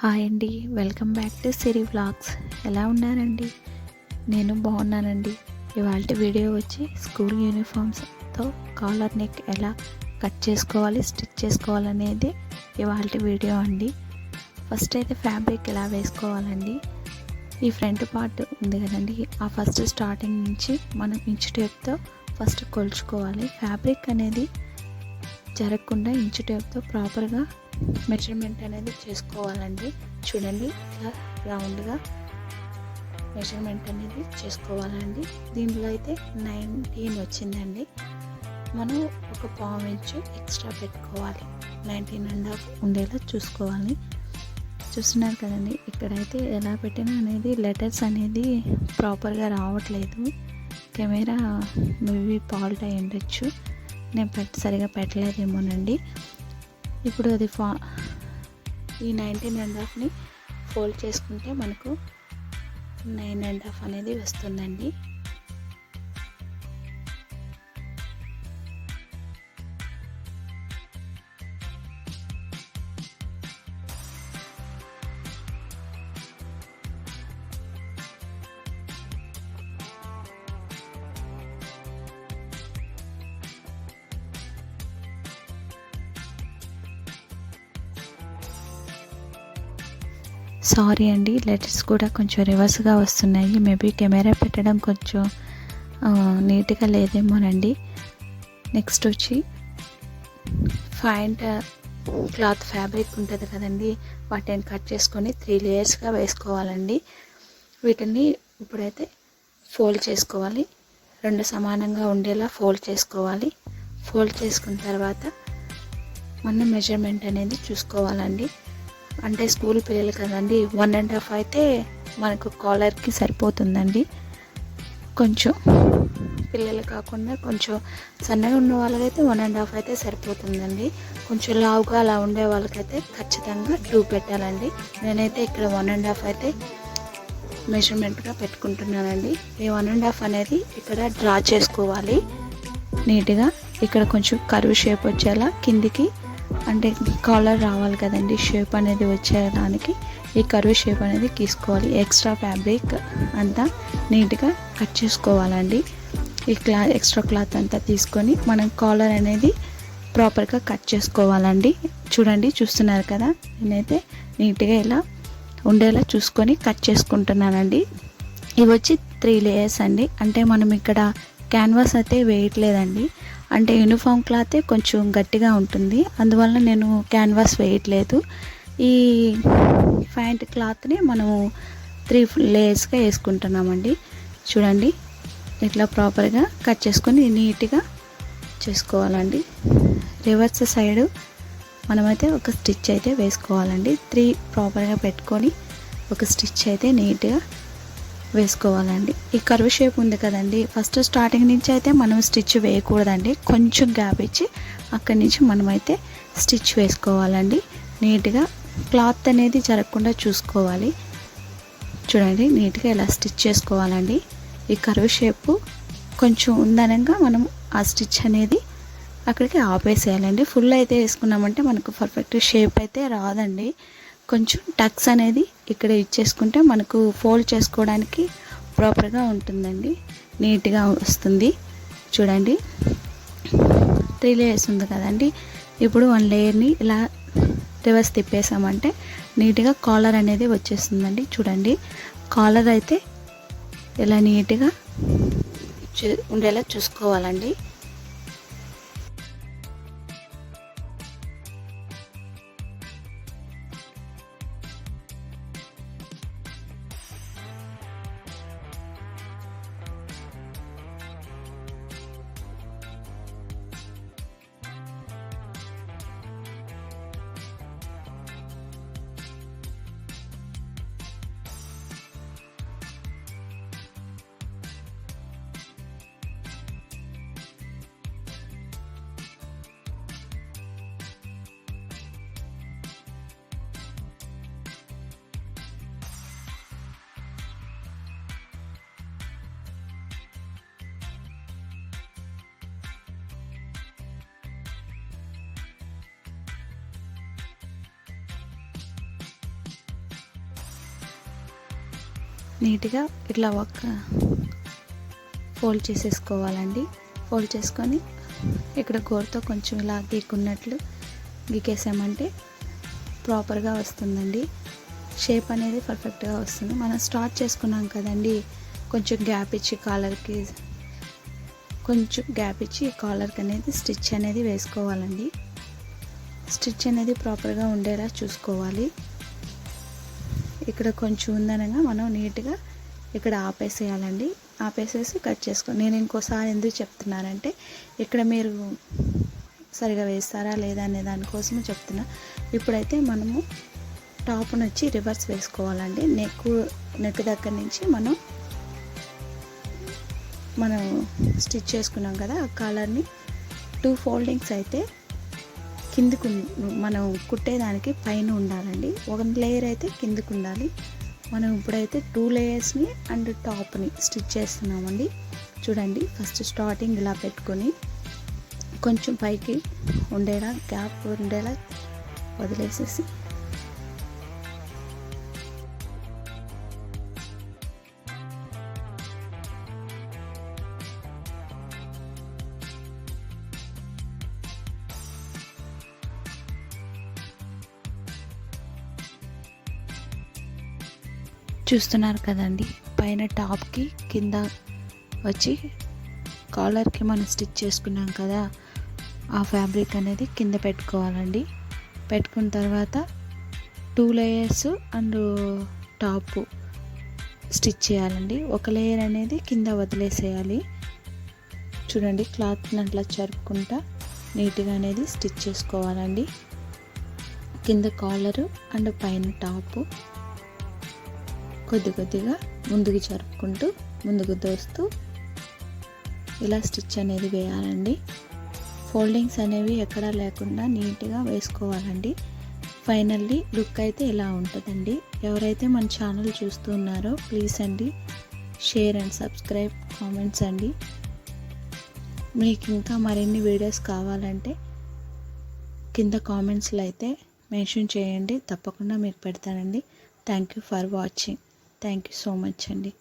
Hi అండి. Welcome back to Siri vlogs. ఎలా ఉన్నారండి? నేను బాగున్నానండి. ఇవాల్టి వీడియో వచ్చి స్కూల్ యూనిఫామ్స్తో కాలర్ నెక్ ఎలా కట్ చేసుకోవాలి, స్టిచ్ చేసుకోవాలనేది ఇవాల్టి వీడియో అండి. ఫస్ట్ అయితే ఫ్యాబ్రిక్ ఎలా వేసుకోవాలండి. ఈ ఫ్రంట్ పార్ట్ ఉంది కదండి, ఆ ఫస్ట్ స్టార్టింగ్ నుంచి మనం ఇంచు టేప్తో ఫస్ట్ కొలుచుకోవాలి. ఫ్యాబ్రిక్ అనేది జరగకుండా ఇంచు టేప్తో ప్రాపర్గా మెజర్మెంట్ అనేది చేసుకోవాలండి. చూడండి, ఇలా రౌండ్గా మెజర్మెంట్ అనేది చేసుకోవాలండి. దీంట్లో అయితే 19 వచ్చిందండి. మనం ఒక పావు ఇంచు ఎక్స్ట్రా పెట్టుకోవాలి. 19.5 ఉండేలా చూసుకోవాలి. చూస్తున్నారు కదండి, ఇక్కడైతే ఎలా పెట్టినా అనేది లెటర్స్ అనేది ప్రాపర్గా రావట్లేదు. కెమెరా మేబీ ఫాల్ట్ అయి ఉండొచ్చు, నేను సరిగా పెట్టలేదేమోనండి. ఇప్పుడు అది ఈ 19.5ని ఫోల్డ్ చేసుకుంటే మనకు 9.5 అనేది వస్తుందండి. సారీ అండి, లెటర్స్ కూడా కొంచెం రివర్స్గా వస్తున్నాయి. మేబీ కెమెరా పెట్టడం కొంచెం నీట్గా లేదేమోనండి. నెక్స్ట్ వచ్చి ఫైంట్ క్లాత్ ఫ్యాబ్రిక్ ఉంటుంది కదండి, వాటిని కట్ చేసుకొని 3 లేయర్స్గా వేసుకోవాలండి. వీటిని ఇప్పుడైతే ఫోల్డ్ చేసుకోవాలి. 2 సమానంగా ఉండేలా ఫోల్డ్ చేసుకోవాలి. ఫోల్డ్ చేసుకున్న తర్వాత మనం మెజర్మెంట్ అనేది చూసుకోవాలండి. అంటే స్కూల్ పిల్లలు కదండి, 1.5 అయితే మనకు కాలర్కి సరిపోతుందండి. కొంచెం పిల్లలు కాకుండా కొంచెం సన్నగా ఉన్న వాళ్ళకైతే 1.5 అయితే సరిపోతుందండి. కొంచెం లావుగా అలా ఉండే వాళ్ళకైతే ఖచ్చితంగా 2 పెట్టాలండి. నేనైతే ఇక్కడ 1.5 అయితే మెజర్మెంట్గా పెట్టుకుంటున్నానండి. ఈ 1.5 అనేది ఇక్కడ డ్రా చేసుకోవాలి నీట్గా. ఇక్కడ కొంచెం కర్వ్ షేప్ వచ్చేలా కిందికి, అంటే కాలర్ రావాలి కదండి, షేప్ అనేది వచ్చేదానికి ఈ కర్వ్ షేప్ అనేది తీసుకోవాలి. ఎక్స్ట్రా ఫ్యాబ్రిక్ అంతా నీట్గా కట్ చేసుకోవాలండి. ఈ ఎక్స్ట్రా క్లాత్ అంతా తీసుకొని మనం కాలర్ అనేది ప్రాపర్గా కట్ చేసుకోవాలండి. చూడండి, చూస్తున్నారు కదా, నేనైతే నీట్గా ఇలా ఉండేలా చూసుకొని కట్ చేసుకుంటున్నానండి. ఇవి వచ్చి 3 లేయర్స్ అండి. అంటే మనం ఇక్కడ క్యాన్వాస్ అయితే వేయట్లేదండి, అంటే యూనిఫామ్ క్లాతే కొంచెం గట్టిగా ఉంటుంది, అందువల్ల నేను క్యాన్వాస్ వేయట్లేదు. ఈ ప్యాంట్ క్లాత్ని మనము 3 లేయర్స్గా వేసుకుంటున్నామండి. చూడండి, ఇట్లా ప్రాపర్గా కట్ చేసుకొని నీట్గా చేసుకోవాలండి. రివర్స్ సైడు మనమైతే ఒక స్టిచ్ అయితే వేసుకోవాలండి. 3 ప్రాపర్గా పెట్టుకొని ఒక స్టిచ్ అయితే నీట్గా వేసుకోవాలండి. ఈ కర్వ్ షేప్ ఉంది కదండి, ఫస్ట్ స్టార్టింగ్ నుంచి అయితే మనం స్టిచ్ వేయకూడదండి. కొంచెం గ్యాప్ ఇచ్చి అక్కడి నుంచి మనమైతే స్టిచ్ వేసుకోవాలండి. నీట్గా క్లాత్ అనేది జరగకుండా చూసుకోవాలి. చూడండి, నీట్గా ఇలా స్టిచ్ చేసుకోవాలండి. ఈ కర్వ్ షేప్ కొంచెం ఉందనగా మనం ఆ స్టిచ్ అనేది అక్కడికి ఆపేసేయాలండి. ఫుల్ అయితే వేసుకున్నామంటే మనకు పర్ఫెక్ట్ షేప్ అయితే రాదండి. కొంచెం టక్స్ అనేది ఇక్కడ ఇచ్చేసుకుంటే మనకు ఫోల్డ్ చేసుకోవడానికి ప్రాపర్గా ఉంటుందండి, నీట్గా వస్తుంది. చూడండి, 3 లేయర్స్ ఉంది కదండి. ఇప్పుడు 1 లేయర్ని ఇలా రివర్స్ తిప్పేసామంటే నీట్గా కాలర్ అనేది వచ్చేస్తుందండి. చూడండి, కాలర్ అయితే ఇలా నీట్గా ఉండేలా చూసుకోవాలండి. నీట్గా ఇట్లా ఒక ఫోల్డ్ చేసేసుకోవాలండి. ఫోల్డ్ చేసుకొని ఇక్కడ గోరుతో కొంచెం ఇలా గీకున్నట్లు గీకేసామంటే ప్రాపర్గా వస్తుందండి. షేప్ అనేది పర్ఫెక్ట్గా వస్తుంది. మనం స్టార్ట్ చేసుకున్నాం కదండి, కొంచెం గ్యాప్ ఇచ్చి కాలర్కి అనేది స్టిచ్ అనేది వేసుకోవాలండి. స్టిచ్ అనేది ప్రాపర్గా ఉండేలా చూసుకోవాలి. ఇక్కడ కొంచెం ఉందనగా మనం నీట్గా ఇక్కడ ఆపేసేయాలండి. ఆపేసేసి కట్ చేసుకో. నేను ఇంకోసారి ఎందుకు చెప్తున్నానంటే ఇక్కడ మీరు సరిగా వేస్తారా లేదా అనే దానికోసం చెప్తున్నా. ఇప్పుడైతే మనము టాప్ను వచ్చి రివర్స్ వేసుకోవాలండి. నెక్ దగ్గర నుంచి మనం స్టిచ్ చేసుకున్నాం కదా, ఆ కాలర్ని 2 ఫోల్డింగ్స్ అయితే కిందికి మనం కుట్టేదానికి పైన ఉండాలండి. ఒక లేయర్ అయితే కిందికి ఉండాలి. మనం ఇప్పుడైతే 2 లేయర్స్ని అండ్ టాప్ని స్టిచ్ చేస్తున్నామండి. చూడండి, ఫస్ట్ స్టార్టింగ్ ఇలా పెట్టుకొని కొంచెం పైకి ఉండేలా గ్యాప్ ఉండేలా వదిలేసేసి చూస్తున్నారు కదండి, పైన టాప్కి కింద వచ్చి కాలర్కి మనం స్టిచ్ చేసుకున్నాం కదా, ఆ ఫ్యాబ్రిక్ అనేది కింద పెట్టుకోవాలండి. పెట్టుకున్న తర్వాత 2 లేయర్స్ అండ్ టాప్ స్టిచ్ చేయాలండి. ఒక లేయర్ అనేది కింద వదిలేసేయాలి. చూడండి, క్లాత్ని అట్లా జరుపుకుంటా నీట్గా అనేది స్టిచ్ చేసుకోవాలండి. కింద కాలరు అండ్ పైన టాపు కొద్దిగా ముందుకు జరుపుకుంటూ ముందుకు దోస్తూ ఇలా స్టిచ్ అనేది వేయాలండి. ఫోల్డింగ్స్ అనేవి ఎక్కడా లేకుండా నీట్గా వేసుకోవాలండి. ఫైనల్లీ లుక్ అయితే ఇలా ఉంటుందండి. ఎవరైతే మన ఛానల్ చూస్తున్నారో ప్లీజ్ అండి షేర్ అండ్ సబ్స్క్రైబ్, కామెంట్స్ అండి. మీకు ఇంకా మరిన్ని వీడియోస్ కావాలంటే కింద కామెంట్స్లో అయితే మెన్షన్ చేయండి, తప్పకుండా మీకు పెడతానండి. Thank you for watching. Thank you so much అండి.